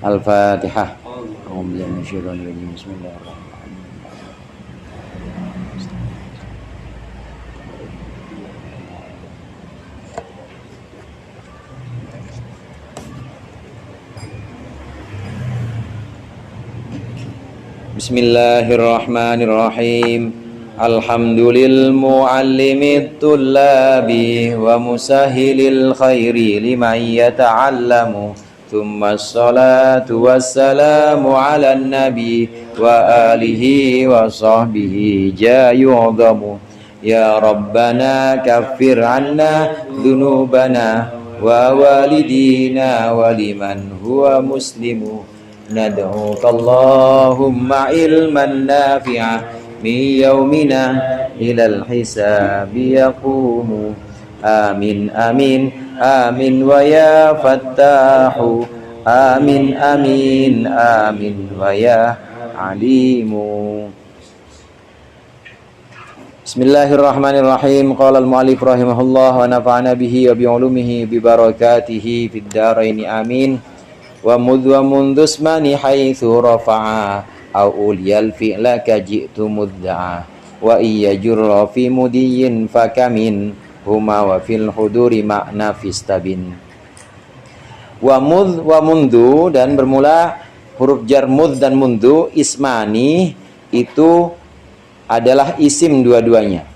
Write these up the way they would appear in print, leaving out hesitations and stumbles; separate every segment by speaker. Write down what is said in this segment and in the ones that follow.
Speaker 1: Al-Fatihah. A'udzubillahi minasyaitonir rajim. Bismillahirrahmanirrahim. Bismillahirrahmanirrahim. Alhamdulil muallimit tullabi wa musahilil khairi liman yata'allamu. Thumma assalatu wassalamu ala nabi wa alihi wa sahbihi jayu'adhamu. Ya Rabbana kaffir anna dhunubana wa walidina wa liman huwa muslimu. Nad'uka Allahumma ilman nafi'a min yaumina ilal hisabi yaqumu. Amin amin amin wa ya fattahu. Amin amin amin wa ya alimu. Bismillahirrahmanirrahim. Qala al-mu'allif rahimahullah wa nafa'ana bihi wa bi'ulumihi bi barakatihi fid dharain amin. Wa mundus mani haitsu rafa'a au uliyal fi'la kaji'tu mudda'a wa iya jurra fi mudiyin fakamin huma wa fil huduri makna fistabin. Wa mundu dan bermula huruf jar mud dan mundu ismani itu adalah isim dua-duanya.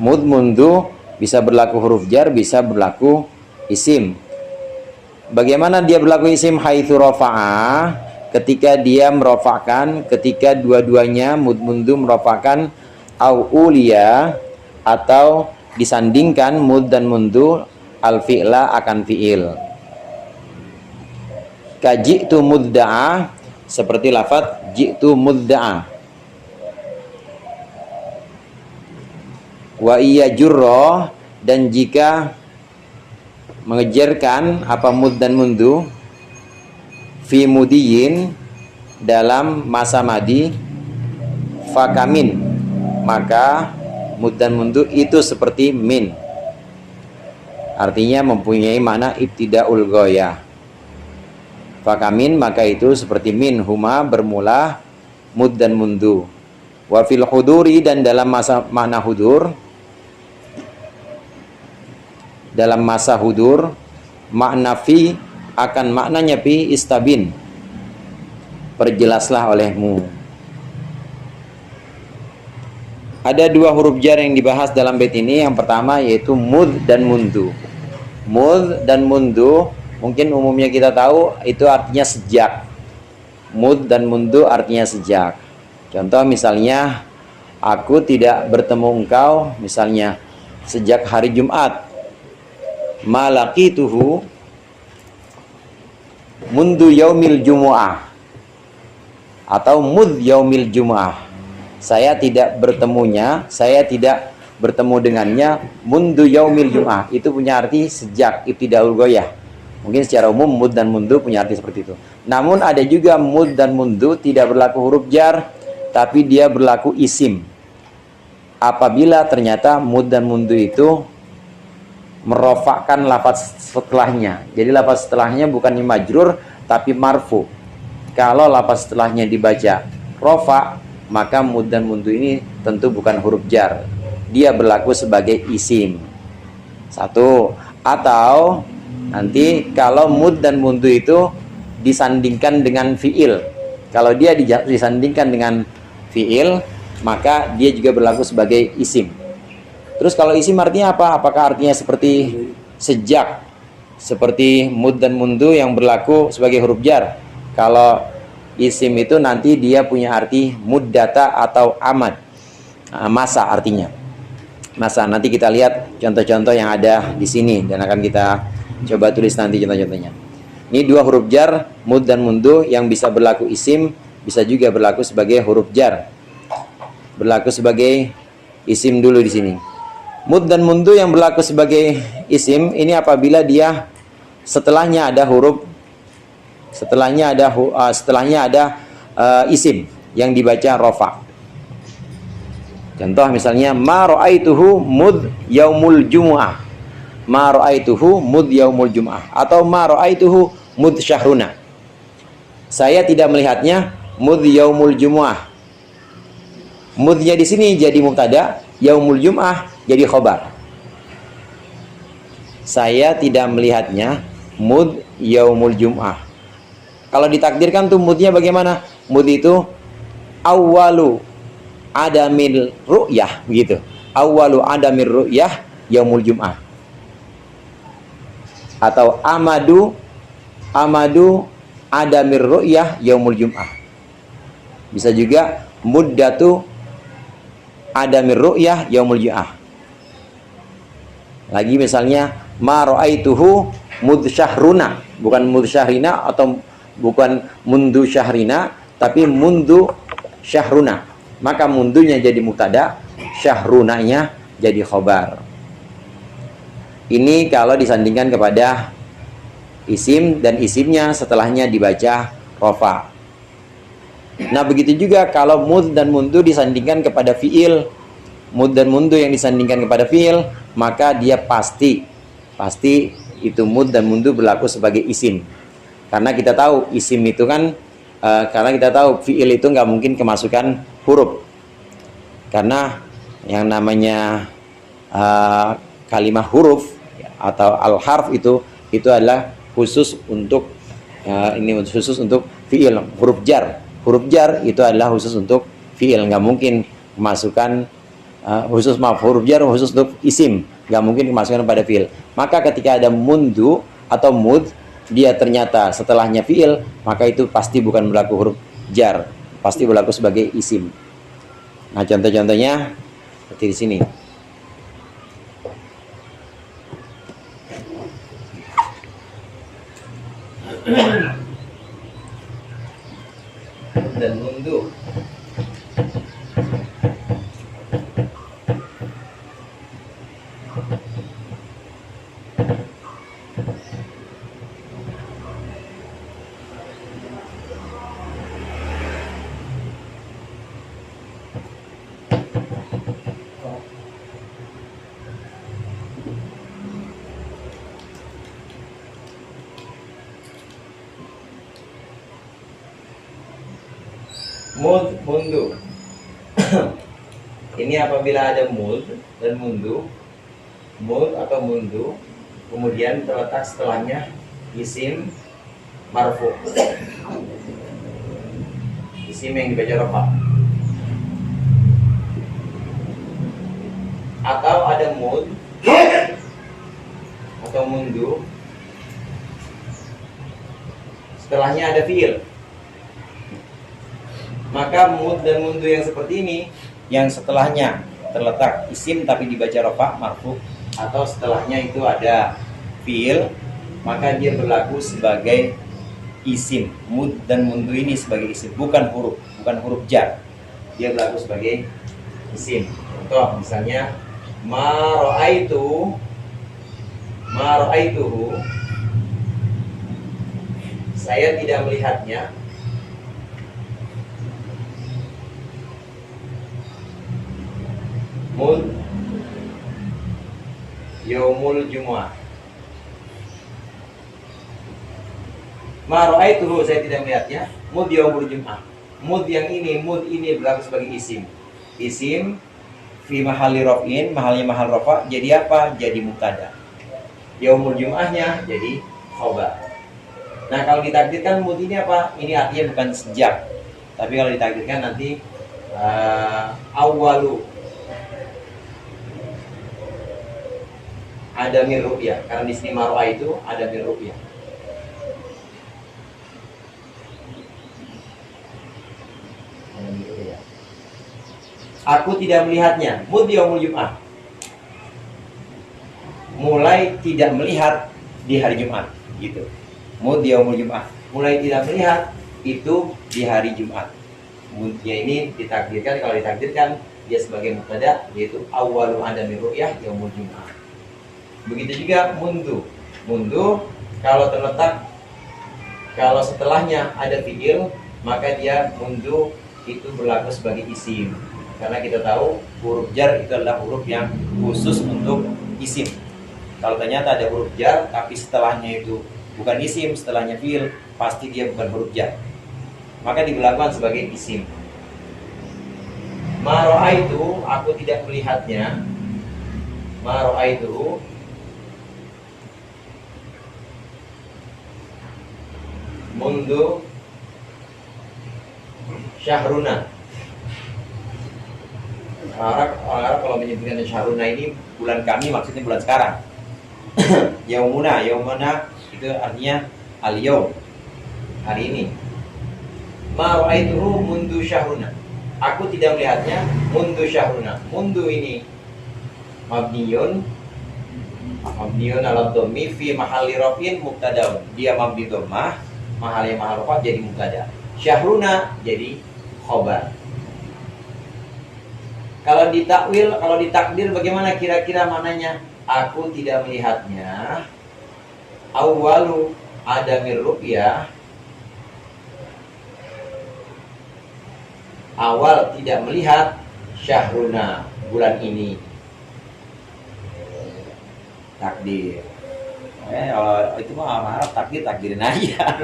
Speaker 1: Mud mundu bisa berlaku huruf jar, bisa berlaku isim. Bagaimana dia berlaku isim? Haitsu rafa'a, ketika dia merofakkan, ketika dua-duanya mud mundu merofakkan, au ulia atau disandingkan mud dan mundu al fi'la akan fi'il. Kaji'tu mudda'a, seperti lafaz ji'tu mudda'a. Wa iya jurra, dan jika mengejarkan apa mud dan mundu fi mudiyin dalam masa madi fakamin, maka mud dan mundu itu seperti min, artinya mempunyai makna ibtidaul ghayah. Fakamin maka itu seperti min, huma bermula mud dan mundu. Wa fil huduri, dan dalam masa makna hudur, dalam masa hudur makna fi akan maknanya fi istabin, perjelaslah olehmu. Ada dua huruf jar yang dibahas dalam bait ini. Yang pertama yaitu mud dan mundu. Mud dan mundu mungkin umumnya kita tahu itu artinya sejak. Mud dan mundu artinya sejak. Contoh misalnya, aku tidak bertemu engkau misalnya sejak hari Jumat. Malaqituhu mundu yaumil jumu'ah, atau mud yaumil jumu'ah. Saya tidak bertemunya, saya tidak bertemu dengannya mundu yaumil jumu'ah. Itu punya arti sejak, ibtidaul ghayah. Mungkin secara umum mud dan mundu punya arti seperti itu. Namun ada juga mud dan mundu tidak berlaku huruf jar, tapi dia berlaku isim. Apabila ternyata mud dan mundu itu merofakkan lafaz setelahnya. Jadi lafaz setelahnya bukan majrur tapi marfu. Kalau lafaz setelahnya dibaca rofa, maka mud dan mundu ini tentu bukan huruf jar. Dia berlaku sebagai isim. Satu. Atau nanti kalau mud dan mundu itu disandingkan dengan fiil. Kalau dia disandingkan dengan fiil, maka dia juga berlaku sebagai isim. Terus kalau isim artinya apa? Apakah artinya seperti sejak, seperti mud dan mundu yang berlaku sebagai huruf jar? Kalau isim itu nanti dia punya arti muddata atau amad, masa artinya. Masa, nanti kita lihat contoh-contoh yang ada di sini dan akan kita coba tulis nanti contoh-contohnya. Ini dua huruf jar, mud dan mundu, yang bisa berlaku isim, bisa juga berlaku sebagai huruf jar. Berlaku sebagai isim dulu di sini. Mud dan mundu yang berlaku sebagai isim ini apabila dia setelahnya ada huruf, setelahnya ada isim yang dibaca rofa. Contoh misalnya ma ra'aituhu mud yaumul jumu'ah. Ma ra'aituhu mud yaumul jumu'ah, atau ma ra'aituhu mud syahruna. Saya tidak melihatnya mudh yaumul jumu'ah. Mudhnya di sini jadi mubtada, yaumul jum'ah jadi khobar. Saya tidak melihatnya mudh yaumul jum'ah. Kalau ditakdirkan tuh mudhnya bagaimana? Mudh itu awwalu adamil ru'yah begitu. Awwalu adamir ru'yah yaumul jum'ah. Atau amadu adamir ru'yah yaumul jum'ah. Bisa juga muddatu adamir ru'yah yaumul jum'ah. Lagi misalnya ma ra'aituhu mudsyaruna, bukan mudsyarina atau bukan mundu syahrina, tapi mundu syahruna. Maka mundunya jadi mubtada, syahrunanya jadi khobar. Ini kalau disandingkan kepada isim dan isimnya setelahnya dibaca rofa. Nah begitu juga kalau mud dan mundu disandingkan kepada fiil, mud dan mundu yang disandingkan kepada fiil, maka dia pasti itu mud dan mundu berlaku sebagai isim. Karena kita tahu isim itu kan karena kita tahu fiil itu nggak mungkin kemasukan huruf. Karena yang namanya kalimah huruf atau al-harf itu adalah khusus untuk ini khusus untuk fiil. Huruf jar itu adalah khusus untuk fiil, nggak mungkin kemasukan huruf jar khusus untuk isim, nggak mungkin kemasukan pada fiil. Maka ketika ada mundu atau mud, dia ternyata setelahnya fiil, maka itu pasti bukan berlaku huruf jar, pasti berlaku sebagai isim. Nah contoh-contohnya seperti di sini. Dan mundu. Mud, mundu. Ini apabila ada mud dan mundu, mud atau mundu, kemudian terletak setelahnya isim marfu, isim yang dibaca rafa. Atau ada mud atau mundu, setelahnya ada fiil. Maka mud dan mundu yang seperti ini, yang setelahnya terletak isim tapi dibaca rafa marfu, atau setelahnya itu ada fiil, maka dia berlaku sebagai isim. Mud dan mundu ini sebagai isim, bukan huruf jar. Dia berlaku sebagai isim. Contoh misalnya ma ra'aituhu, saya tidak melihatnya. Mud yaumul jumu'ah. Ma ra'aituhu, saya tidak melihatnya. Mud yaumul jumu'ah. Mud ini berlaku sebagai isim. Isim fi mahalli raf'in, mahalnya mahal rafa, jadi apa? Jadi mubtada. Yaumul jumu'ahnya jadi khobar. Nah, kalau ditakdirkan mud ini apa? Ini artinya bukan sejak. Tapi kalau ditakdirkan nanti awwalu ada mir ru'yah, karena di sini mar'a itu ada mir ru'yah. Aku tidak melihatnya. Mud yaumul jum'ah. Mulai tidak melihat di hari Jumat, gitu. Mud yaumul jum'ah. Mulai tidak melihat itu di hari Jumat. Mudnya ini ditakdirkan, kalau ditakdirkan dia sebagai mubtada, yaitu awwalu ada mir ru'yah yaumul jum'ah. Begitu juga mundu. Mundu kalau terletak, kalau setelahnya ada fiil, maka dia mundu itu berlaku sebagai isim. Karena kita tahu huruf jar itu adalah huruf yang khusus untuk isim. Kalau ternyata ada huruf jar tapi setelahnya itu bukan isim, setelahnya fiil, pasti dia bukan huruf jar. maka diberlakukan sebagai isim. Ma ra'aitu, aku tidak melihatnya. Ma ra'aitu, mundu syahruna. Orang Arab kalau menyebutkan syahruna ini bulan kami, maksudnya bulan sekarang. Yaumuna itu artinya al-yaum, hari ini. Ma ra'aituhu mundu syahruna, aku tidak melihatnya mundu syahruna. Mundu ini mabniyun ala dhammi fi mahalli rafin mubtadaun, dia mabni dhammah, mahalnya mahal rafah jadi mubtada. Syahruna jadi khobar. Kalau ditakwil, kalau ditakdir bagaimana kira-kira mananya? Aku tidak melihatnya. Awwalu adamir ru'yah, awal tidak melihat syahruna, bulan ini. Takdir. Kalau itu mah Arab takdirin aja.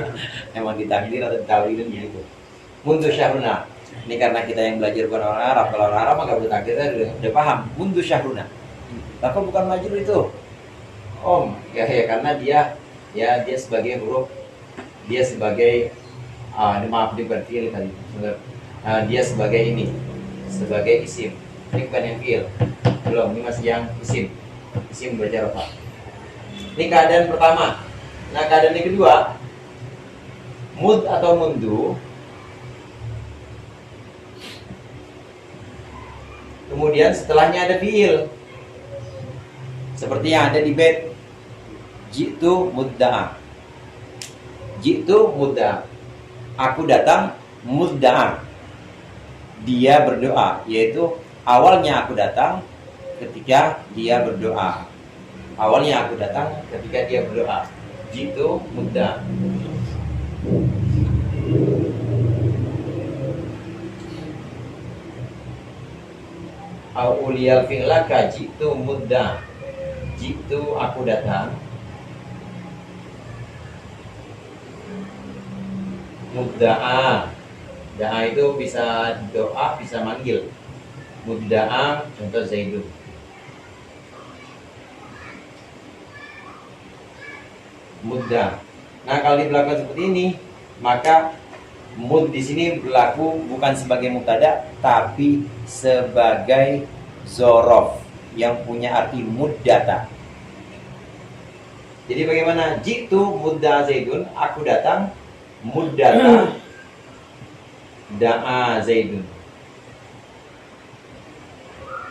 Speaker 1: Emang ditakdir atau ditawilin gitu. Mundu syahruna. Ini karena kita yang belajar bukan orang Arab. Kalau orang Arab mah gak bertakdir, udah paham. Mundu syahruna. Tapi bukan majrur itu. Ya karena dia sebagai huruf, dia sebagai maaf dia berfiil tadi. Dia sebagai ini, sebagai isim. Ini bukan yang fiil. Belum, ini masih yang isim. Isim baca rafa. Ini keadaan pertama. Nah, keadaan yang kedua, mud atau mundu. Kemudian setelahnya ada fiil. Seperti yang ada di bait jitu mudda'a. Jitu mudda'a. Aku datang mudda'a. Dia berdoa, yaitu awalnya aku datang ketika dia berdoa. Awalnya aku datang ketika dia berdoa. Jitu mudda'a. Au uliyal fi'laka jitu mudda. Jitu aku datang. Mudda'a. Da'a itu bisa doa, bisa manggil. Mudda'a contoh Zaidun. Mudda. Nah, kalau diberlakukan seperti ini, maka mud di sini berlaku bukan sebagai mubtada tapi sebagai zorof yang punya arti muddata. Jadi bagaimana? Jitu mudda Zaidun, aku datang muddata da'a Zaidun.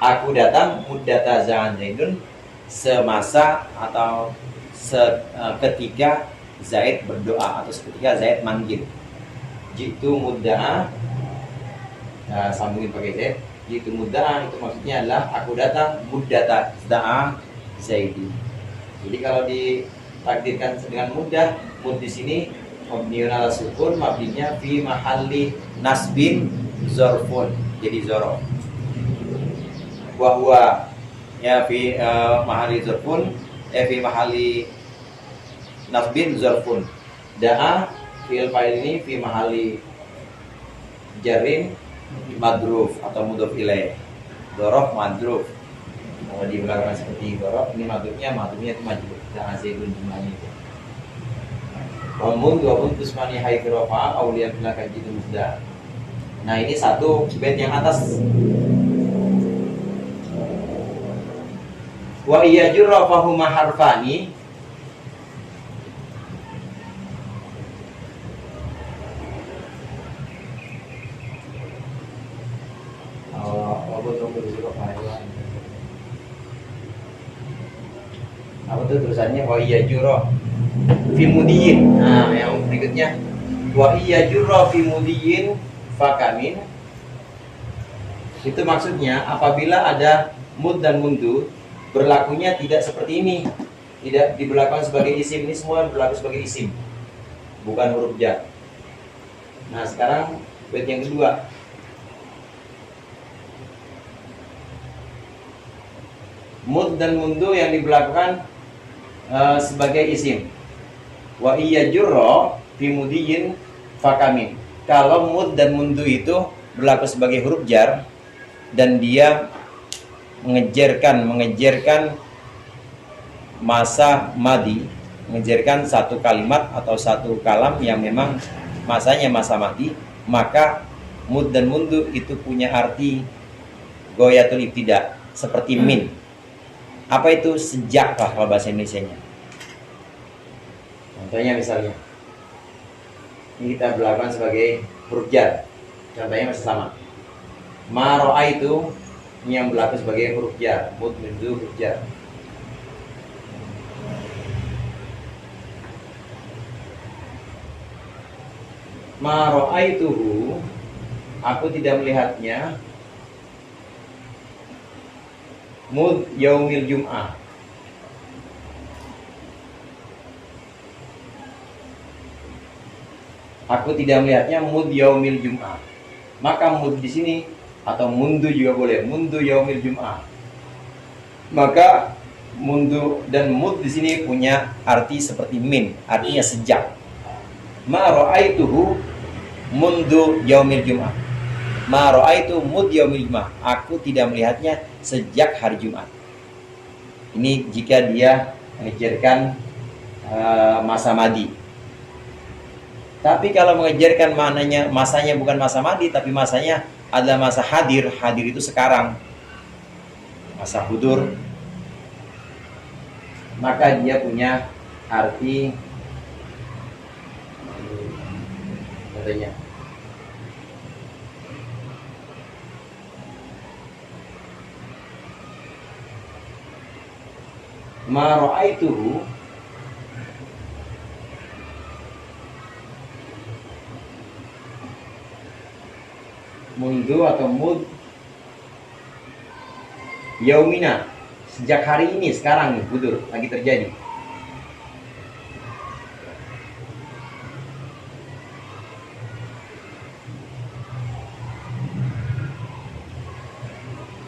Speaker 1: Aku datang muddata Zaidun semasa atau ketika Zaid berdoa atau ketika Zaid manggil. Jitu mudda'a, nah, sambungin pakai Z. Jitu mudda'a itu maksudnya adalah aku datang muddata da'a Zaidi. Jadi kalau ditakdirkan dengan mudah, mud di sini mabniun ala sukun, mabninya fi mahalli nasbin zorfun, jadi zorof. Wa ya fi mahalli zorfun, fi mahalli nasbin zorfun. Da'a fi'il fa'il ini fi mahali jarin madruf atau mudhof ilaih. Dzaraf madruf. Kalau di belakang seperti dzaraf, ini madrufnya itu majruf. Da'a Zaidun jumlahnya itu. Wa mundu tusmani hayfi rafa'a awliya bilaka jitu mudda. Nah, ini satu bait yang atas. Wa iya jurra fahuma harfani. Apa tuh tulisannya? Wa iya jurra fi mudiyin. Nah, yang berikutnya wa iya jurra fi mudiyin fakamin. Itu maksudnya apabila ada mud dan mundu, berlakunya tidak seperti ini. Tidak diberlakukan sebagai isim. Ini semua berlaku sebagai isim, bukan huruf jar. Nah, sekarang bait yang kedua. Mud dan mundu yang diberlakukan sebagai isim. Wa iya jurra fi mudiyin fakamin. Kalau mud dan mundu itu berlaku sebagai huruf jar dan dia mengejarkan masa madi, mengejarkan satu kalimat atau satu kalam yang memang masanya masa madi, maka mud dan mundu itu punya arti goyatul ibtida seperti min. Apa itu? Sejak lah kalau bahasa Indonesianya. Contohnya misalnya ini kita berlakukan sebagai huruf jar. Contohnya masih sama. Maro'a itu yang berlaku sebagai huruf jar, mud mundu huruf jar. Maro'aituhu, aku tidak melihatnya. Mud yaumil jum'ah, aku tidak melihatnya mud yaumil jum'ah. Maka mud di sini atau mundu juga boleh, mundu yaumil jum'ah. Maka mundu dan mud di sini punya arti seperti min, artinya sejak. Ma ra'aituhu mundu yaumil jum'ah. Ma ra'aitu mud yaumil jum'ah, aku tidak melihatnya sejak hari Jumat. Ini jika dia mengejarkan masa madi. Tapi kalau mengejarkan maknanya masanya bukan masa madi, tapi masanya adalah masa hadir. Hadir itu sekarang, masa hudur, maka dia punya arti katanya ma ra'aituhu mundu atau mud yaumina, sejak hari ini, sekarang nih, hudur lagi terjadi.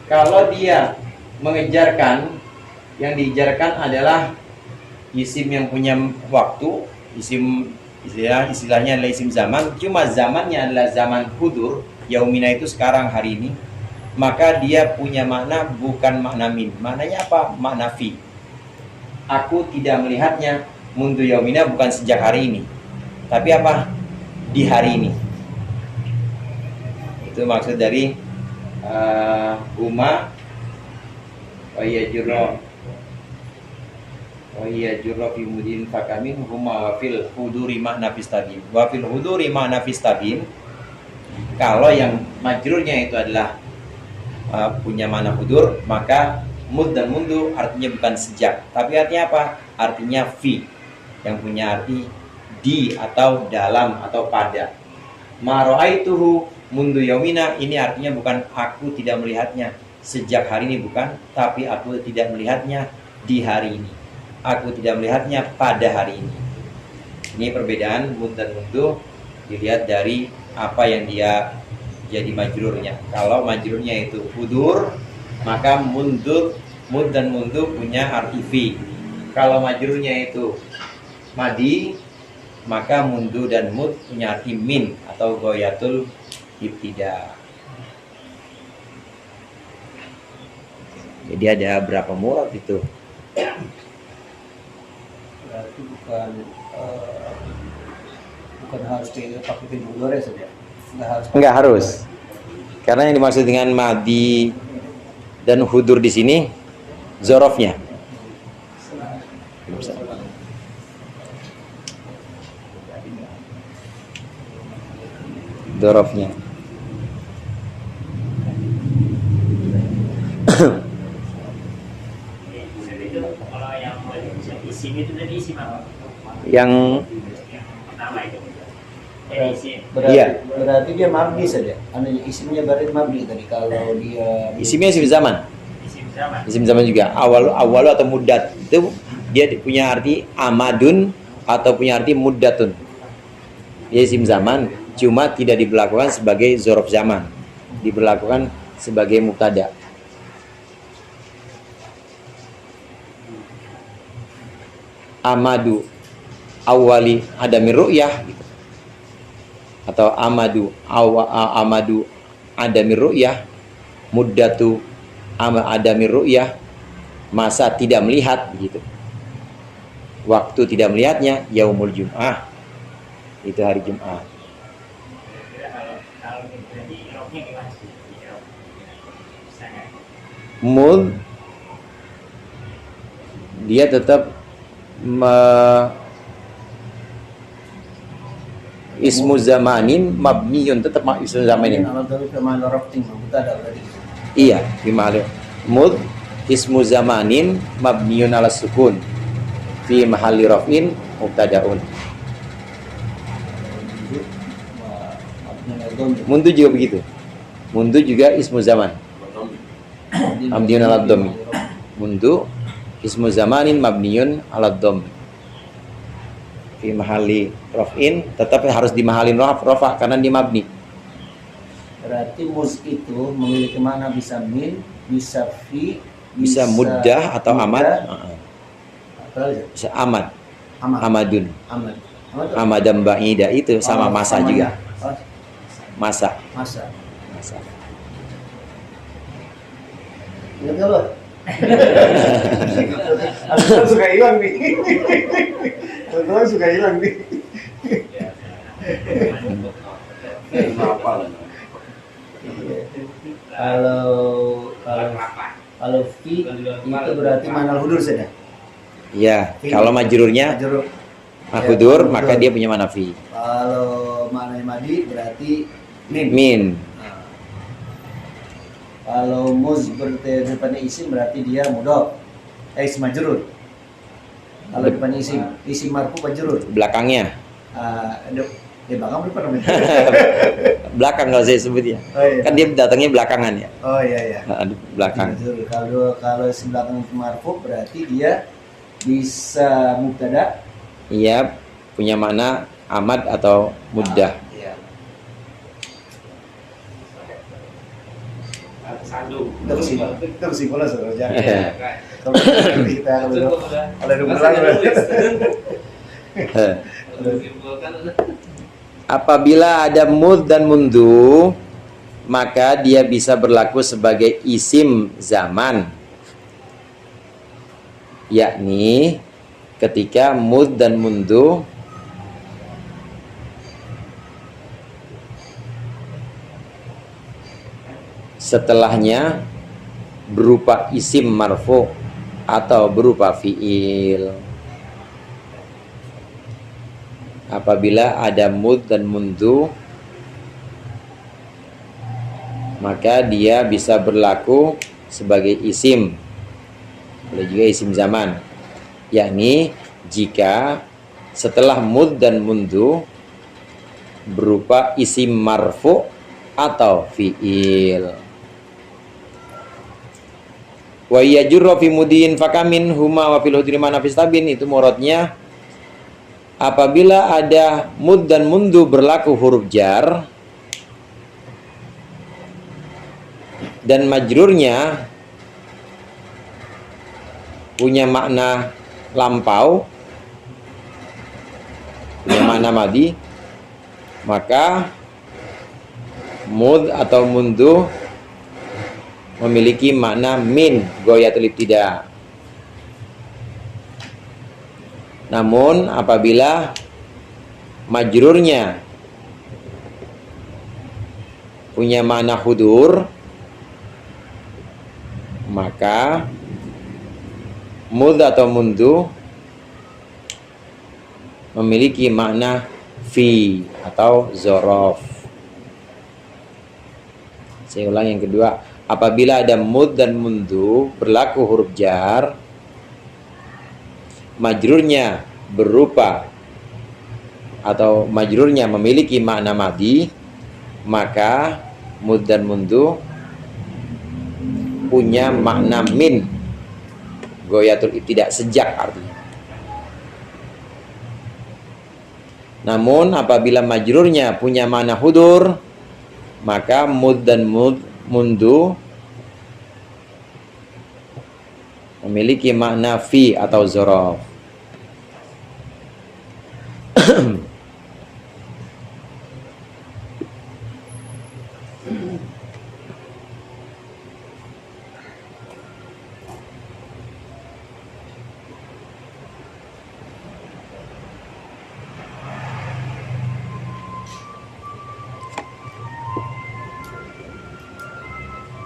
Speaker 1: Kalau dia mengejarkan, yang diijarkan adalah isim yang punya waktu, isim istilahnya adalah isim zaman, cuma zamannya adalah zaman hudur, yaumina itu sekarang, hari ini, maka dia punya makna bukan makna min. Maknanya apa? Makna fi. Aku tidak melihatnya mundu yaumina, bukan sejak hari ini, tapi apa? Di hari ini. Itu maksud dari huma wa iya jurra fi mudin fakamin huma wa fil huduri ma'na fistabin. Wa fil huduri ma'na fistabin, kalau yang majrurnya itu adalah punya makna hudur, maka mud dan mundu artinya bukan sejak, tapi artinya apa? Artinya fi, yang punya arti di atau dalam atau pada. Ma ra'aituhu mundu yaumina, ini artinya bukan aku tidak melihatnya sejak hari ini, bukan, tapi aku tidak melihatnya di hari ini, aku tidak melihatnya pada hari ini. Ini perbedaan mud dan mundu dilihat dari apa yang dia jadi majrurnya. Kalau majrurnya itu hudur, maka mud dan mundu punya arti fi. Kalau majrurnya itu madi, maka mundu dan mud punya arti min atau goyatul ibtida. Jadi ada berapa murad itu?
Speaker 2: Berarti bukan harus pakai fi'il saja. Enggak
Speaker 1: harus. Karena yang dimaksud dengan madi dan hudur di sini zorofnya. Zorofnya.
Speaker 3: Isim itu tadi isim apa?
Speaker 1: Yang
Speaker 3: pertama itu.
Speaker 2: Berarti dia mabni saja. Isimnya berarti mabni tadi. Kalau dia
Speaker 1: isimnya isim zaman. Isim zaman juga. Awal atau muddat itu dia punya arti amadun atau punya arti muddatun. Dia isim zaman, cuma tidak diberlakukan sebagai zorof zaman, diberlakukan sebagai mubtada. Amadu awali adamir ru'yah gitu. atau amadu adamir ru'yah, muddatu adamir ru'yah, masa tidak melihat gitu. Waktu tidak melihatnya yaumul jum'ah. Itu hari Jumat.
Speaker 3: Kalau berarti roknya gimana sih? Misalnya.
Speaker 1: Mud dia tetap ismu zamanin mabniyun, tetap ismu zamanin. Iya, gimana? Mud ismu zamanin mabniyun ala sukun fi mahalli raf'in mubtada'un. Mundu juga begitu. Mundu juga ismu zaman. Mabniyun ala dhammi. Mundu ismu zamanin mabniyun ala dhammi. Fi mahalli raf'in, tetap harus di mahalin rafa karena di mabni.
Speaker 2: Berarti mus itu memiliki makna bisa min, bisa fi,
Speaker 1: Bisa muddah atau amad. Bisa amad. Amadun. Amadam ba'ida itu sama masa juga. Masa.
Speaker 2: Masa.
Speaker 4: Ingat nggak lo? Aku suka hilang nih. Teman-teman suka hilang nih.
Speaker 2: Kalau fi itu berarti manal hudur saja.
Speaker 1: Ya, kalau majrurnya hudur, maka dia punya mana fi.
Speaker 2: Kalau makna madi berarti min. Nah. Kalau muz depannya isim berarti dia mudhof. Isim majrur. Kalau depannya isim marfu majrur.
Speaker 1: Belakangnya.
Speaker 2: Di belakang berapa namanya?
Speaker 1: Belakang kalau saya sebutnya.
Speaker 2: Oh, iya.
Speaker 1: Kan dia datangnya belakangan ya.
Speaker 2: Oh iya.
Speaker 1: Belakang.
Speaker 2: Kalau isim belakang marfu berarti dia bisa mubtada.
Speaker 1: Iya, punya makna amad atau muddah.
Speaker 2: Iya.
Speaker 3: Sandung.
Speaker 4: Terus sih kalau saudara.
Speaker 1: Iya.
Speaker 4: Kalau kita kalau
Speaker 1: Apabila ada mud dan mundu, maka dia bisa berlaku sebagai isim zaman. Yakni ketika mud dan mundu setelahnya berupa isim marfu atau berupa fiil. Apabila ada mud dan mundu, maka dia bisa berlaku sebagai isim, boleh juga isim zaman, yakni jika setelah mud dan mundu berupa isim marfu atau fiil. Wa yajurru fi mudin fakamin huma wa fil hudri ma nafis tabin, itu muradnya apabila ada mud dan mundu berlaku huruf jar dan majrurnya punya makna lampau, punya makna madi, maka mud atau mundu memiliki makna min ghayatul ibtida. Namun apabila majrurnya punya makna hudur, maka mud atau mundu memiliki makna fi atau zorof. Saya ulang yang kedua. Apabila ada mud dan mundu berlaku huruf jar, majrurnya berupa atau majrurnya memiliki makna madi, maka mud dan mundu punya makna min ghayatul ibtida, sejak artinya. Namun apabila majrurnya punya makna hudur, maka mud dan mundu memiliki makna fi atau zorof.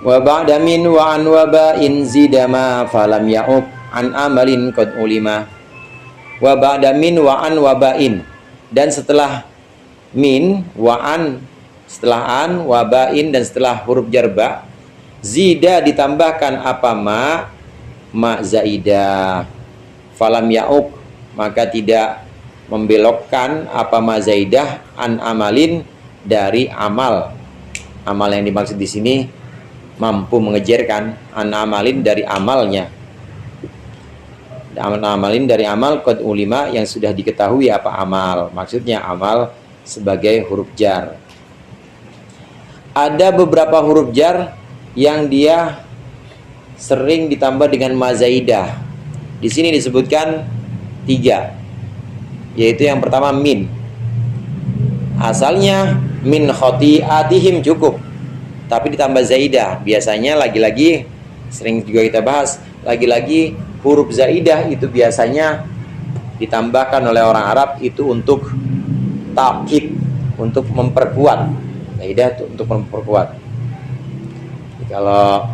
Speaker 1: Wa ba'da min wa an waba'in zidama falam ya'uq an amalin qad ulima. Wa ba'da min wa an waba'in, dan setelah min wa an, setelah an waba'in, dan setelah huruf jar ba, zida ditambahkan apa ma zaidah, falam ya'uq maka tidak membelokkan apa ma zaidah an amalin dari amal. Amal yang dimaksud di sini mampu mengejarkan, an amalin dari amalnya, amalin dari amal qad ulima yang sudah diketahui apa amal. Maksudnya amal sebagai huruf jar. Ada beberapa huruf jar yang dia sering ditambah dengan mazaidah. Di sini disebutkan 3, yaitu yang pertama min. Asalnya min khotiatihim cukup, tapi ditambah zaidah. Biasanya lagi-lagi sering juga kita bahas, lagi-lagi huruf zaidah itu biasanya ditambahkan oleh orang Arab itu untuk takkid, untuk memperkuat. Zaidah itu untuk memperkuat. Kalau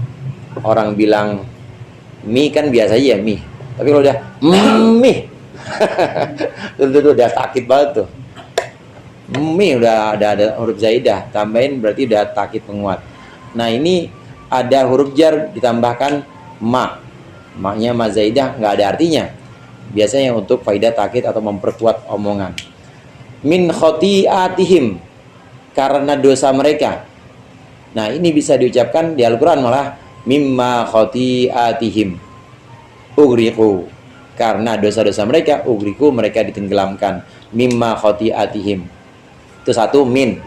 Speaker 1: orang bilang mi kan biasa aja mi, tapi kalau udah mi itu udah takkid banget tuh. Mi udah ada huruf zaidah, tambahin berarti udah takkid penguat. Nah ini ada huruf jar ditambahkan maknya ma zaidah, nggak ada artinya. Biasanya untuk faidah takkid atau memperkuat omongan. Min khotiatihim, karena dosa mereka. Nah ini bisa diucapkan di Al-Quran malah mimma khotiatihim ugriqu, karena dosa-dosa mereka, ugriqu mereka ditenggelamkan. Mimma khotiatihim itu satu min,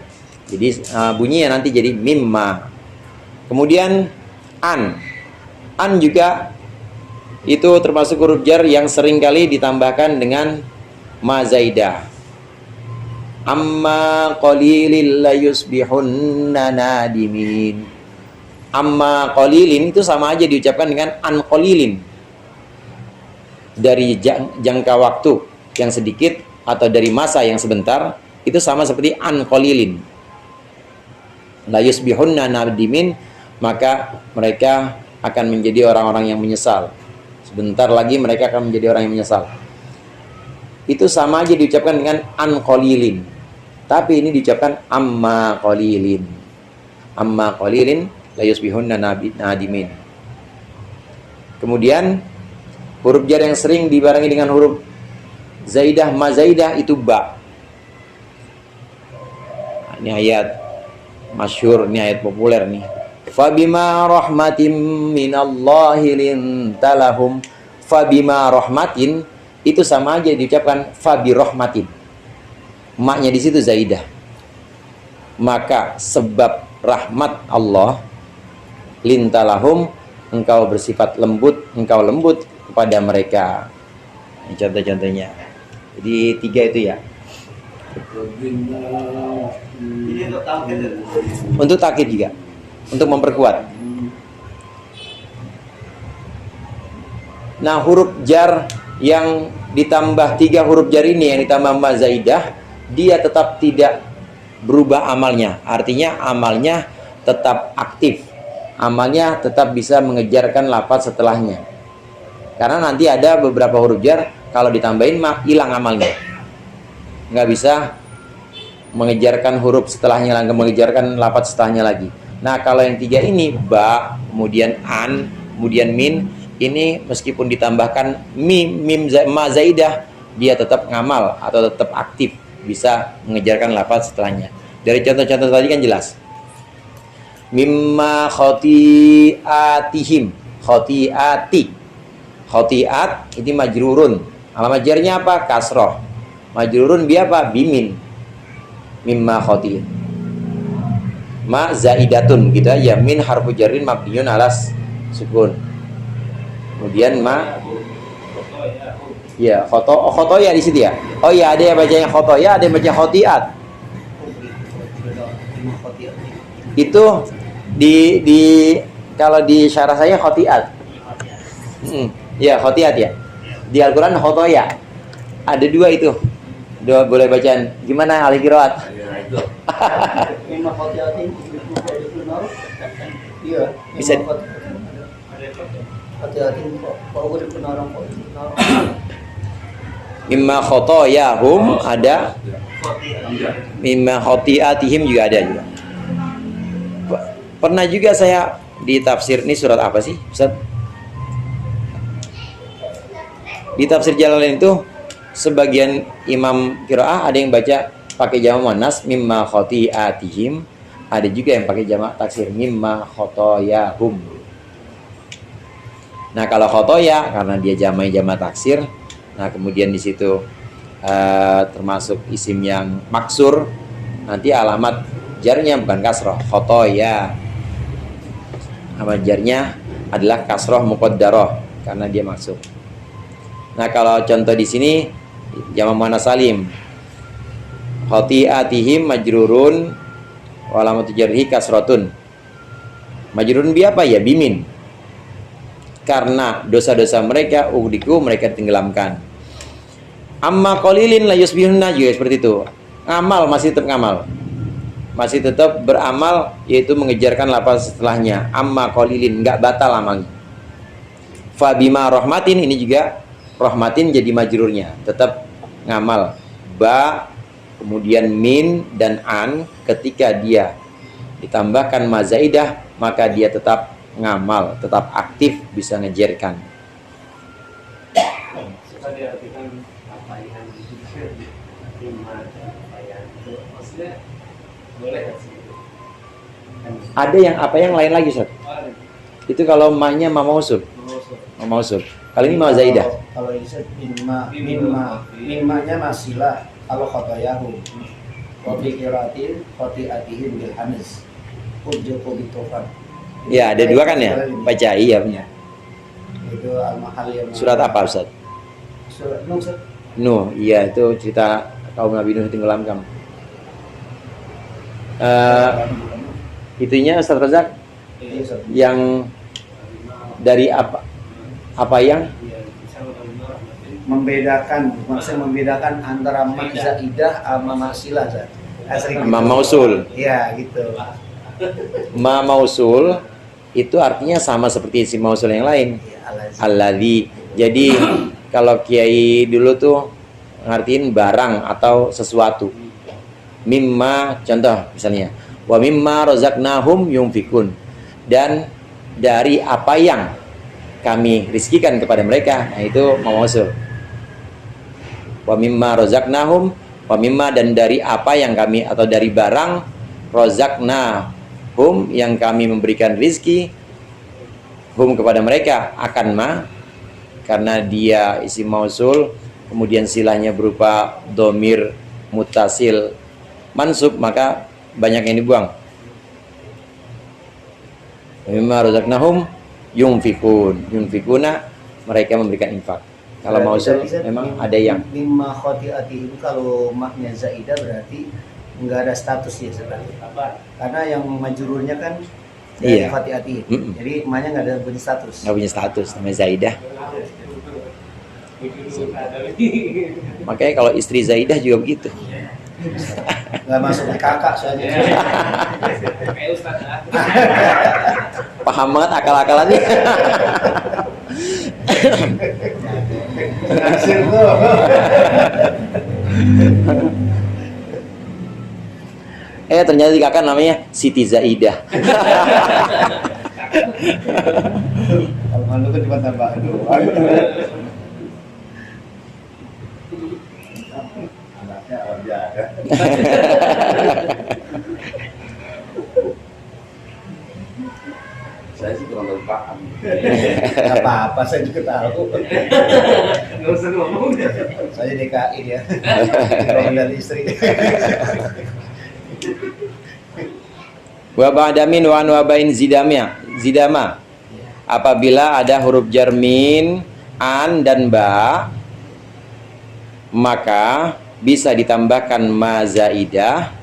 Speaker 1: jadi bunyinya nanti jadi mimma. Kemudian an juga itu termasuk huruf jar yang seringkali ditambahkan dengan ma zaidah. Amma qalilin la yusbihunna nadimin. Amma qalilin itu sama aja diucapkan dengan an qalilin, dari jangka waktu yang sedikit atau dari masa yang sebentar, itu sama seperti an qalilin. La yusbihunna nadimin, maka mereka akan menjadi orang-orang yang menyesal. Sebentar lagi mereka akan menjadi orang yang menyesal. Itu sama aja diucapkan dengan an qalilin, tapi ini diucapkan amma qalilin. Amma qalilin la yusbihunna nadimin. Kemudian huruf jar yang sering dibarengi dengan huruf zaidah ma zaidah itu ba. Ini ayat masyhur, ini ayat populer nih. Fabima rahmatin minallahi lintalahum. Fabima rahmatin itu sama aja diucapkan fabi rahmatin. Maknya di situ zaidah. Maka sebab rahmat Allah, lintalahum, engkau bersifat lembut, engkau lembut kepada mereka. Ini contoh-contohnya. Jadi 3 itu ya. Untuk takkid juga, untuk memperkuat. Nah huruf jar yang ditambah 3 huruf jar ini, yang ditambah ma zaidah, dia tetap tidak berubah amalnya. Artinya amalnya tetap aktif, amalnya tetap bisa mengejarkan lafaz setelahnya. Karena nanti ada beberapa huruf jar kalau ditambahin mah hilang amalnya, nggak bisa mengejarkan huruf setelahnya lagi, mengejarkan lafaz setelahnya lagi. Nah kalau yang 3 ini ba, kemudian an, kemudian min, ini meskipun ditambahkan mim ma zaidah, dia tetap ngamal atau tetap aktif, bisa mengejarkan lafaz setelahnya. Dari contoh-contoh tadi kan jelas. Mimma khotiatihim, khotiati, khotiat ini majrurun, alamat jarnya apa? Kasroh. Majrurun dia apa? Bimin. Mimma khoti, ma zaidatun gitu aja. Min harfu jarrin mabniun alas sukun. Kemudian ma, ya khoto ya di situ ya. Oh ya, ada yang bacanya khoto ya, ada yang baca khotiat. Itu di kalau di syarah saya khotiat. Ya khotiat ya. Di Al-Quran khotoya. Ada 2 itu. Dua boleh bacaan. Gimana ahli qiraat?
Speaker 2: Iya.
Speaker 1: Bisa-
Speaker 2: Mimma hati-hati kok. Kalau gue dipenarang kok.
Speaker 1: Mimma khotoyahum ada, mimma khotiatihim juga ada juga. Pernah juga saya di tafsir, ini surat apa sih Ustaz? Di tafsir Jalalain itu sebagian imam qiraah ada yang baca pakai jamak muannas mimma khotiatihim, ada juga yang pakai jamak taksir mimma khotoyahum. Nah, kalau khotoya karena dia jamak taksir, nah kemudian di situ termasuk isim yang maksur, nanti alamat jarnya bukan kasroh, khotoya. Alamat jarnya adalah kasroh muqaddarah karena dia maksur. Nah, kalau contoh di sini jamak muannas salim, khotiatihim majrurun wa alamatu jarhi kasratun. Majrurun bi apa ya? Bimin. Karena dosa-dosa mereka ughriqu, mereka tenggelamkan. Amma qalilin la yusbihunna juga seperti itu. Ngamal masih tetap ngamal. Masih tetap beramal, yaitu mengejarkan lafaz setelahnya. Amma qalilin, enggak batal amalnya. Fa bima rahmatin, ini juga rahmatin jadi majrurnya, tetap ngamal. Ba kemudian min dan an, ketika dia ditambahkan mazaidah maka dia tetap ngamal, tetap aktif, bisa ngejarkan.
Speaker 3: Suka diartikan apa yang lima apa yang itu maksudnya boleh nggak sih?
Speaker 1: Ada yang apa yang lain lagi Ustaz? Itu kalau ma-nya ma mausul. Ma mausul. Kali ini ma zaidah.
Speaker 2: Kalau Isa mimma-nya masilah. Kalau khotoyahu wa bi qiraatin khotiatihim bil hamis. Ujuku bitofan.
Speaker 1: Ya, ada dua kan ya? Baca iya punya.
Speaker 2: Itu al-mahal yang
Speaker 1: Surat apa Ustaz?
Speaker 2: Surat Nuh. Ustaz.
Speaker 1: Nuh, iya itu cerita kaum Nabi Nuh tenggelamkan. Itunya Ustaz Razak
Speaker 2: Iya, Ustaz.
Speaker 1: yang dari apa yang
Speaker 2: Membedakan, maksudnya membedakan antara mak zaidah sama masilah, Ustaz. Asli
Speaker 1: Ma
Speaker 2: gitu.
Speaker 1: mausul.
Speaker 2: Iya, gitu.
Speaker 1: Ma mausul itu artinya sama seperti isim mausul yang lain.
Speaker 2: Iya, al-azim.
Speaker 1: Alladzi. Jadi kalau kiai dulu tuh ngartiin barang atau sesuatu. Mimma, contoh misalnya, wa mimma razaqnahum yunfikun. Dan dari apa yang kami rizkikan kepada mereka, nah itu mausul. Wa mimma razaqnahum, wa mimma, dan dari apa yang kami, atau dari barang razaqnahum yang kami memberikan rizki hum kepada mereka, akan ma karena dia isim mausul, kemudian silahnya berupa domir mutasil mansub, maka banyak yang dibuang. Mimma razaqnahum yunfikuna, mereka memberikan infak. Kalau mausul memang ada yang
Speaker 2: mimma khotiatihim, kalau maknya zaidah berarti enggak ada status ya sebenarnya. Karena yang majrurnya kan dari
Speaker 1: Iya.
Speaker 2: khotiatihim.
Speaker 1: Mm-mm.
Speaker 2: Jadi maknya enggak ada punya status.
Speaker 1: nggak punya status, namanya Zaidah. Makanya kalau istri Zaidah juga begitu.
Speaker 2: Enggak masuk di kakak soalnya.
Speaker 3: Kayak Ustaz lah.
Speaker 1: Paham banget akal-akalannya.
Speaker 2: Hasil tuh.
Speaker 1: Ternyata di kakak namanya Siti Zaidah.
Speaker 2: Kalau malu kan cuma tambahan doang.
Speaker 4: Anaknya orang jaga. Saya sih kurang tahu paham.
Speaker 2: Enggak apa-apa, saya juga tahu.
Speaker 3: Nggak usah ngomong.
Speaker 2: Saya DKI dia. Kalau dari istri.
Speaker 1: Wa ba'damin wa anwabain zidama. Apabila ada huruf jar min, an dan ba, maka bisa ditambahkan ma zaidah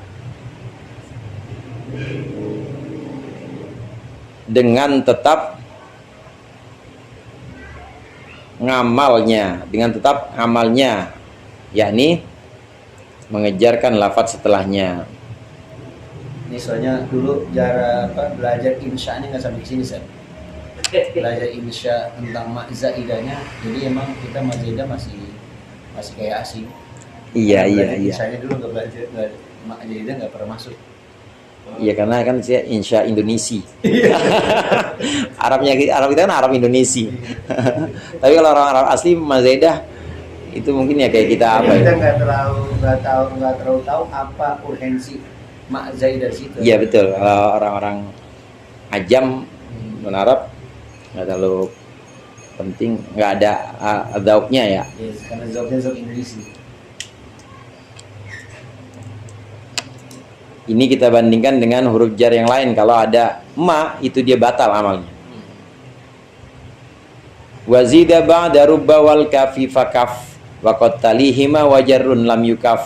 Speaker 1: dengan tetap ngamalnya, yakni mengejarkan lafaz setelahnya.
Speaker 2: Ini soalnya dulu belajar insya-nya nggak sampai sini saya. Belajar insya tentang mak zaidahnya, jadi emang kita mak zaidah masih kayak asing.
Speaker 1: Iya, iya,
Speaker 2: Belajar
Speaker 1: iya.
Speaker 2: Insya-nya dulu mak zaidah nggak pernah masuk.
Speaker 1: Iya, karena kan saya insya Indonesia. Arab kita kan Arab Indonesia. Tapi kalau orang Arab asli Mazaidah itu mungkin ya kayak kita apa
Speaker 2: Kita
Speaker 1: ya?
Speaker 2: nggak terlalu tahu apa urgensi mak zaidah situ.
Speaker 1: Iya betul. Kalau orang-orang Ajam non Arab nggak terlalu penting, nggak ada zauknya ya.
Speaker 2: Yes, karena zauknya zauk Indonesia.
Speaker 1: Ini kita bandingkan dengan huruf jar yang lain. Kalau ada ma itu dia batal amalnya. Wazida ba'da rubba wal kafi fakaf wa qad talihima wa jarrun lam yukaf.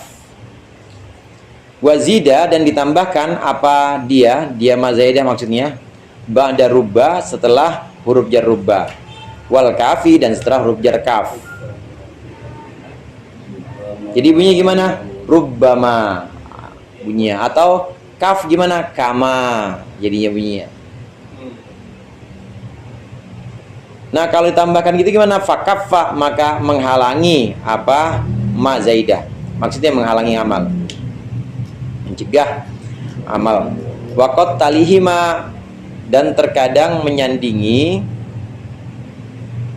Speaker 1: Wazida dan ditambahkan apa dia ma zaidah maksudnya ba'da rubba setelah huruf jar rubba wal kafi dan setelah huruf jar kaf. Jadi bunyinya gimana? Rubbama bunyinya, atau kaf gimana? Kama jadinya bunyinya. Nah kalau ditambahkan gitu gimana? Fakaffa maka menghalangi apa? Ma zaidah, maksudnya menghalangi amal, mencegah amal. Waqat talihima dan terkadang menyandingi,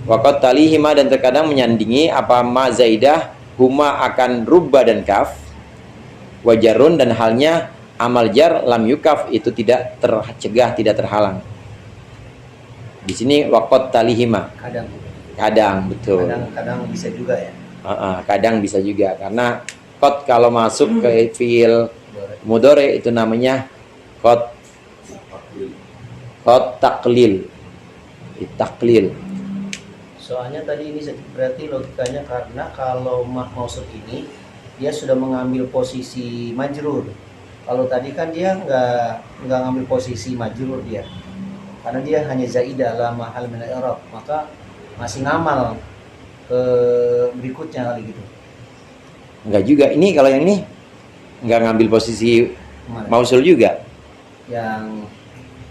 Speaker 1: waqat talihima dan terkadang menyandingi apa? Ma zaidah huma akan rubba dan kaf. Wajarun dan halnya amal jar lam yukaf itu tidak tercegah, tidak terhalang. Di sini waqat talihima. Kadang betul.
Speaker 2: Kadang bisa juga ya.
Speaker 1: Kadang bisa juga karena qad kalau masuk ke fiil mudhari itu namanya qad taklil. Taklil.
Speaker 2: Soalnya tadi ini berarti logikanya karena kalau mak mausuf ini dia sudah mengambil posisi majrur. Kalau tadi kan dia nggak ngambil posisi majrur dia, karena dia hanya zaidah la mahal min al-i'rab, maka masih ngamal ke berikutnya kali gitu.
Speaker 1: Enggak juga. Ini kalau yang ini enggak ngambil posisi
Speaker 2: Kemana?
Speaker 1: mausul juga.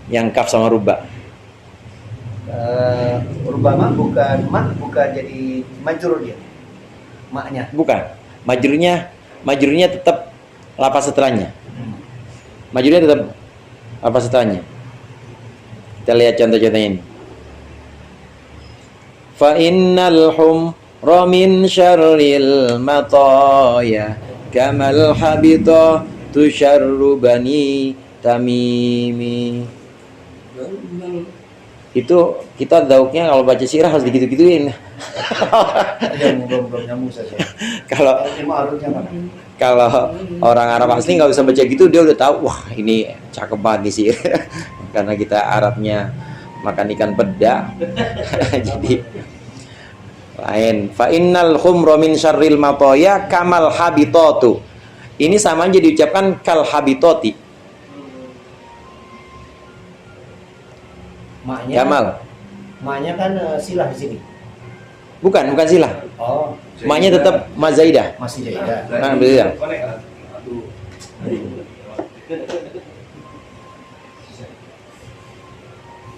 Speaker 2: Yang
Speaker 1: Kaf sama rubba.
Speaker 2: Rubama bukan jadi majrur dia. Maknya.
Speaker 1: Bukan. Majrurnya tetap lafaz setelahnya. Majrurnya tetap lafaz setelahnya. Kita lihat contoh-contohnya ini. Fa innal humra min syarril mataya kamal habita tusyarru bani tamimi. Itu kita dauknya kalau baca sirah harus digitu-gituin.
Speaker 2: Belum nyambung saja.
Speaker 1: Kalau orang Arab asli nggak bisa baca gitu, dia udah tahu wah ini cakep banget nih sih. Karena kita Arabnya makan ikan peda. Jadi lain. Fa innal khumra min syarril mataya kamal habitatu. Ini sama aja diucapkan kal habitoti.
Speaker 2: Maknya kan silah di sini.
Speaker 1: Bukan silah.
Speaker 2: Oh,
Speaker 1: Maknya tetap mazaidah.
Speaker 2: masih zaidah.
Speaker 1: Nah, betul.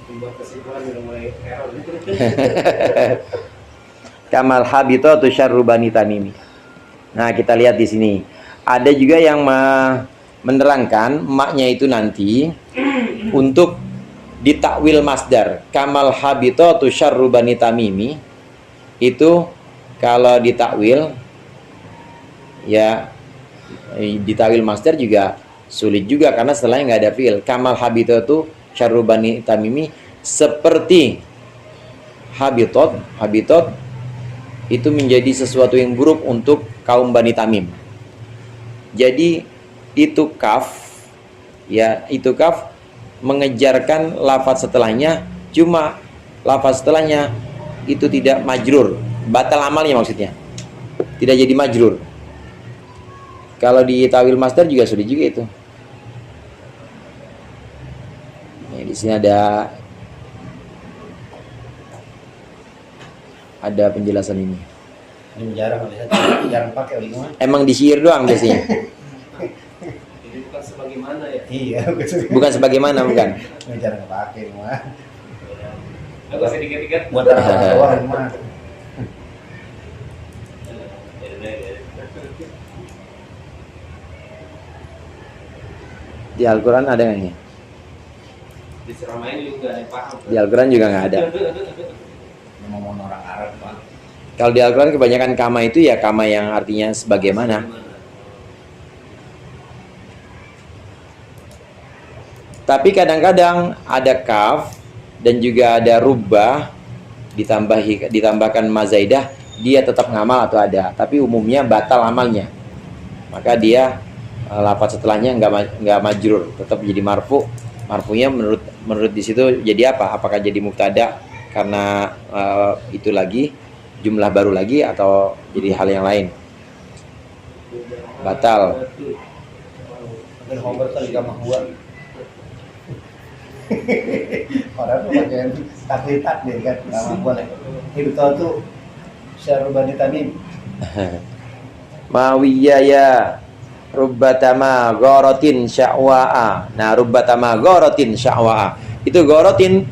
Speaker 3: Membuat kesimpulan udah mulai error.
Speaker 1: Kamal habitatu syarru bani tamimi. Nah, kita lihat di sini. Ada juga yang menerangkan maknya itu nanti untuk ditakwil masdar. Kamal habitatu syarru bani tamimi itu kalau ditakwil ya ditakwil masdar juga sulit juga karena setelahnya nggak ada fiil. Kamal habitatu syarru bani tamimi seperti habitat itu menjadi sesuatu yang buruk untuk kaum Bani Tamim. Jadi itu kaf ya, itu kaf mengejarkan lafaz setelahnya, cuma lafaz setelahnya itu tidak majrur, batal amalnya maksudnya. Tidak jadi majrur. Kalau di tawil masdar juga sudah juga itu. Nah, di sini ada penjelasan ini.
Speaker 2: Ini jarang pakai oleh gimana?
Speaker 1: Emang di syair doang biasanya.
Speaker 3: Jadi bukan sebagai sebagaimana ya.
Speaker 4: Iya,
Speaker 1: Bukan sebagaimana, bukan.
Speaker 4: ngejar nggak mah.
Speaker 3: Agak sedikit-sedikit.
Speaker 4: Buat anak-anak doang mah.
Speaker 1: Di Al-Quran ada nggak nih?
Speaker 3: Di Suramain juga ada yang paham.
Speaker 1: Di Al-Quran juga nggak ada.
Speaker 4: Ngomong orang Arab Pak.
Speaker 1: Kalau di Al-Quran kebanyakan kama itu ya kama yang artinya sebagaimana. Tapi kadang-kadang ada kaf dan juga ada rubah ditambahkan mazaidah, dia tetap ngamal atau ada. Tapi umumnya batal amalnya. Maka dia lafaz setelahnya nggak majrur, tetap jadi marfu. Marfunya menurut di situ jadi apa? Apakah jadi mubtada karena itu lagi jumlah baru lagi atau jadi hal yang lain? Batal.
Speaker 2: Dan homer kali gak mahua.
Speaker 4: Orang tuh pakai taklitat deh kan, nggak mampu nih. Hidup tahu tuh Syarubani Tamim.
Speaker 1: Mawiyaya rubbatama gorotin sya'wa'a. Nah, rubbatama gorotin sya'wa'a. Itu gorotin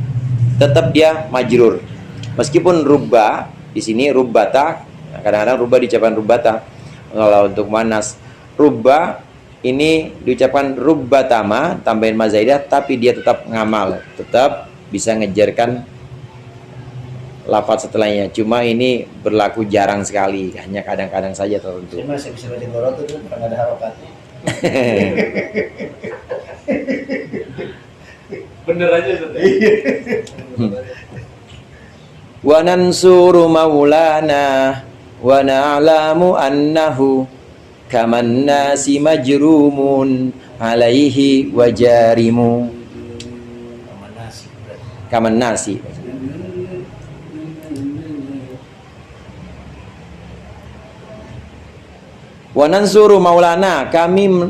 Speaker 1: tetap dia majrur. Meskipun rubba di sini rubbata, kadang-kadang rubba diucapkan rubbata. Kalau untuk manas, rubba ini diucapkan rubbatama tambahin mazaidah, tapi dia tetap ngamal, tetap bisa ngejarkan lafaz setelahnya. Cuma ini berlaku jarang sekali, hanya kadang-kadang saja tertentu.
Speaker 2: Saya masih bisa baca gorot tuh karena ada harokatnya.
Speaker 3: Bener aja Ustaz.
Speaker 1: Wa nansuru maulana wa na'lamu annahu kaman nasi majrumun alaihi wa jarimu.
Speaker 2: Sama nasi berarti.
Speaker 1: Kaman nasi. Wa nansuru maulana, kami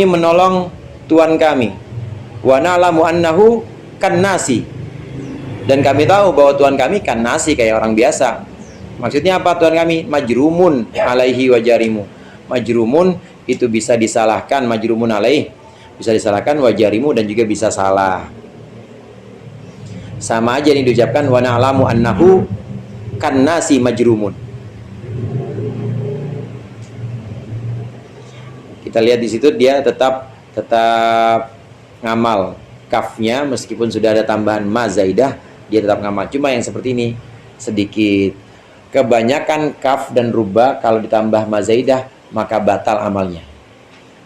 Speaker 1: menolong Tuhan kami. Wa na'lamu annahu kan nasi. Dan kami tahu bahwa Tuhan kami kan nasi, kayak orang biasa. Maksudnya apa Tuhan kami? Majrumun alaihi wa jarimu. Majrumun itu bisa disalahkan, majrumun alaih bisa disalahkan, wa jarimu dan juga bisa salah. Sama aja ini diucapkan wa na'lamu annahu kan nasi majrumun. Kita lihat di situ dia tetap ngamal kafnya, meskipun sudah ada tambahan mazaidah dia tetap ngamal. Cuma yang seperti ini sedikit. Kebanyakan kaf dan rubba kalau ditambah mazaidah maka batal amalnya.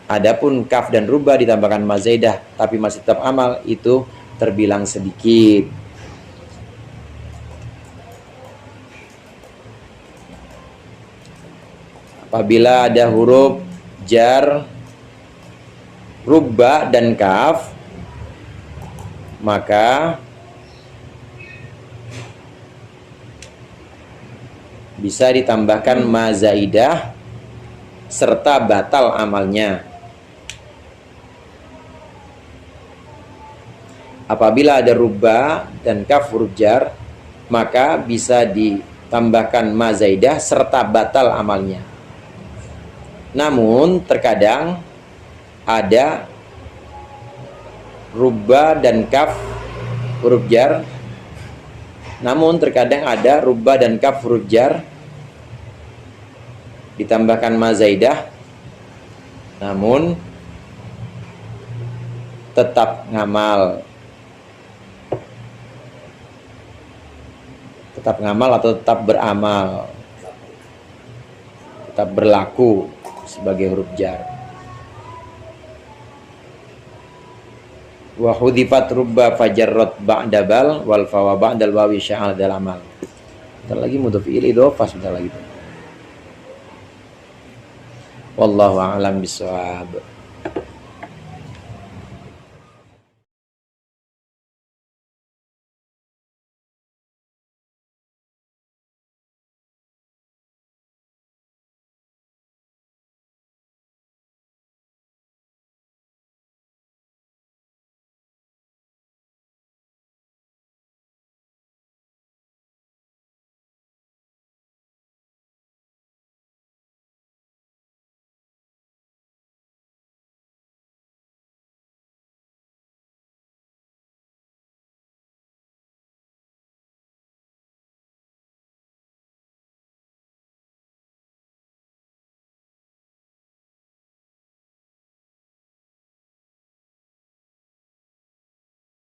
Speaker 1: Adapun kaf dan rubba ditambahkan mazaidah tapi masih tetap amal, itu terbilang sedikit. Apabila ada huruf jar, rubba dan kaf, maka bisa ditambahkan mazaidah serta batal amalnya. Apabila ada rubba dan kaf huruf jar, maka bisa ditambahkan mazaidah serta batal amalnya. Namun terkadang ada rubba dan kaf huruf jar, namun terkadang ada rubba dan kaf huruf jar ditambahkan mazaidah, namun tetap ngamal, atau tetap beramal, tetap berlaku sebagai huruf jar. Wa hudifat rubba fajarrat ba'da bal wal fawa ba'dal wawi sya'al dal amal. Bentar lagi mudhof ilaih idhofah, sebentar lagi. Wallahu a'lam bishawab.